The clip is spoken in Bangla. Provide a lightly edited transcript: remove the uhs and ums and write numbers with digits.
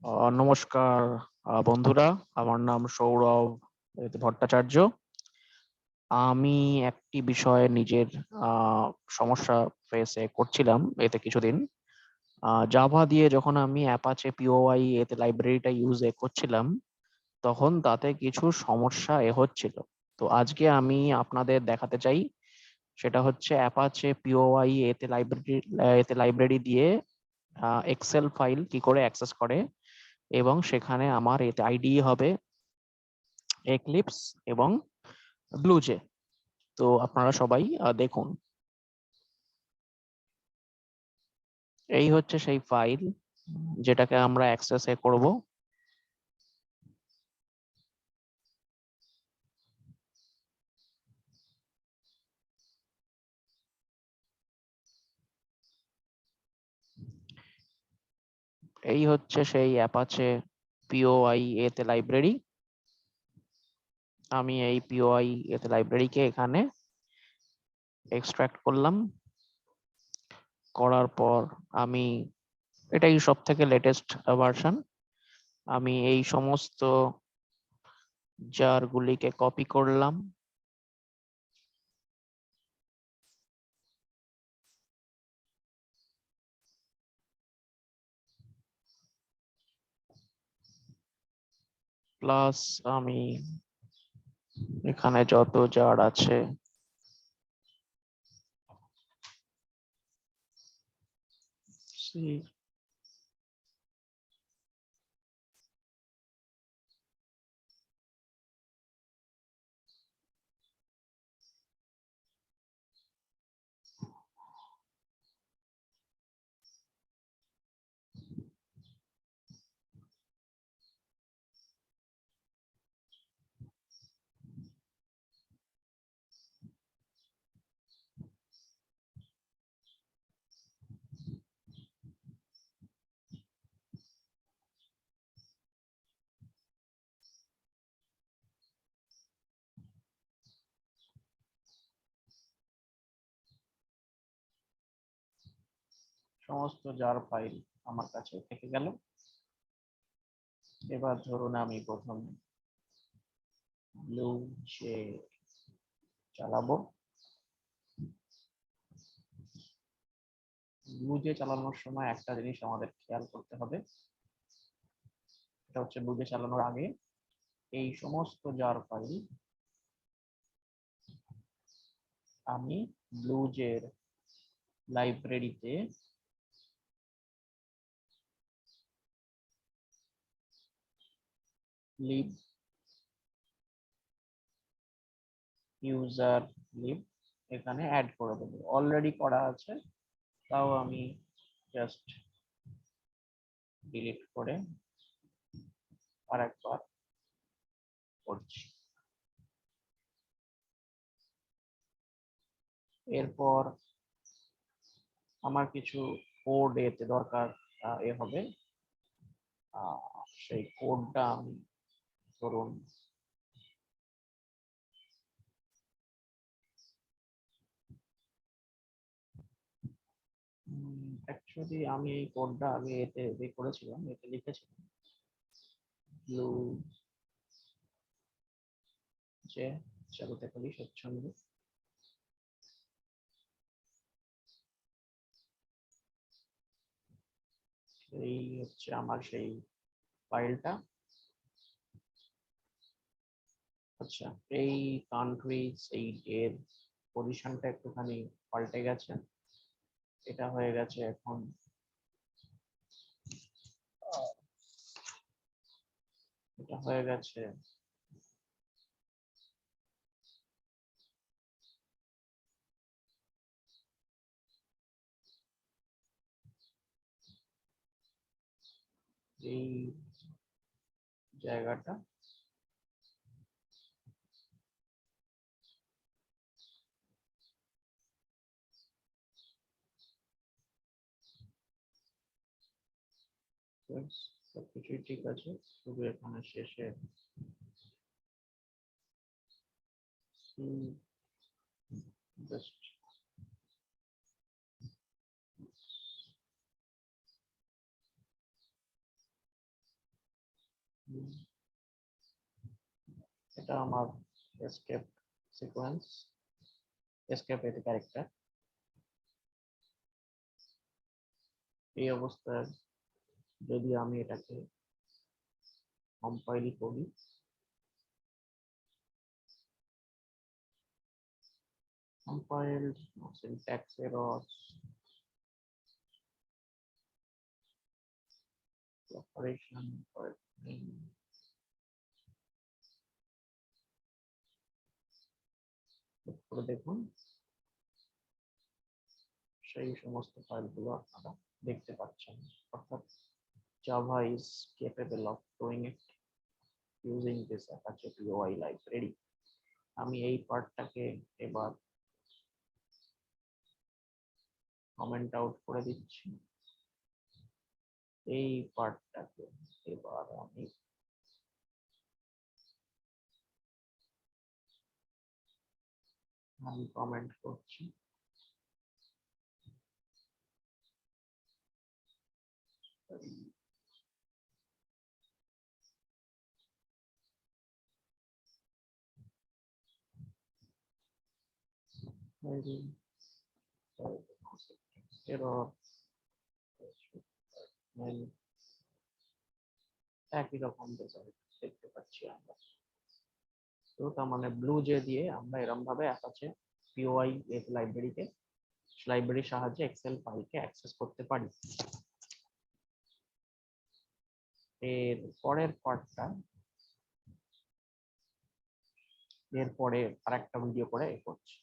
নমস্কার বন্ধুরা, আমার নাম সৌরভ ভট্টাচার্য। আমি একটি বিষয়ে নিজের সমস্যা ফেসে করছিলাম এতে কিছুদিন। জাভা দিয়ে যখন আমি অ্যাপাচে পিওআই এতে লাইব্রেরিটা ইউজ করছিলাম, তখন তাতে কিছু সমস্যা হচ্ছিল। তো আজকে আমি আপনাদের দেখাতে চাই, সেটা হচ্ছে অ্যাপাচে পিওআই এতে লাইব্রেরি দিয়ে এক্সেল ফাইল কি করে অ্যাক্সেস করে, এবং সেখানে আমার এতে আইডি হবে এক্লিপস এবং ব্লুজে। তো আপনারা সবাই দেখুন, এই হচ্ছে সেই ফাইল যেটাকে আমরা অ্যাক্সেস করব। এই হচ্ছে সেই অ্যাপাচে পিওআই এতে লাইব্রেরি। আমি এই পিওআই এতে লাইব্রেরিকে এখানে এক্সট্রাক্ট করলাম। করার পর আমি, এটাই সব থেকে লেটেস্ট ভার্সন, আমি এই সমস্ত জারগুলিকে কপি করলাম। প্লাস আমি এখানে যত জার আছে সমস্ত জার ফাইল আমার কাছে থেকে গেল। এবার ধরুন আমি প্রথম ব্লু যে চালাবো। ব্লু যে চালানোর সময় একটা জিনিস আমাদের খেয়াল করতে হবে, এটা হচ্ছে ব্লু যে চালানোর আগে এই সমস্ত জার ফাইল আমি ব্লুজের লাইব্রেরিতে লিব ইউজার লিব এখানে অ্যাড করে দেবো। অলরেডি করা আছে, তাও আমি জাস্ট ডিলিট করে আরেকবার করছি। এরপর আমার কিছু কোড এতে দরকার হবে। সেই কোডটা আমি ধরুন অ্যাকচুয়ালি আমি এই কোডটা আগে এতে করেছিলাম, এতে লিখেছিলাম ব্লু যে চালুতে করি স্বচ্ছন্দ। এই হচ্ছে আমার সেই ফাইলটা। আচ্ছা, এই কান্ট্রিজ এই এর পজিশনটা একটুখানি পাল্টে গেছে। এটা হয়ে গেছে এখন এটা হয়ে গেছে এই জায়গাটা। সবকিছুই ঠিক আছে, শুধু এখানে শেষে জাস্ট এটা আমার এসকেপ সিকোয়েন্স, এসকেপ এর ক্যারেক্টার। এই অবস্থায় যদি আমি এটাকে কম্পাইল করি, compiled syntax errors, operation করে দেখুন সেই সমস্ত ফাইলগুলো আপনারা দেখতে পাচ্ছেন। অর্থাৎ Java is capable of doing it using this apachePOI library. আমি এই পার্টটাকে এবার কমেন্ট আউট করে দিচ্ছি। এই পার্টটাকে এবার আমি কমেন্ট করছি। error একই রকম রেজাল্ট দেখতে পাচ্ছি আমরা। তো তার মানে ব্লুজে দিয়ে আমরা এরকম ভাবে অ্যাপাচে পিওআই লাইব্রেরির সাহায্যে এক্সেল ফাইলকে অ্যাক্সেস করতে পারি। এর পরের পার্টটা এরপরে আরেকটা ভিডিও করে করছি।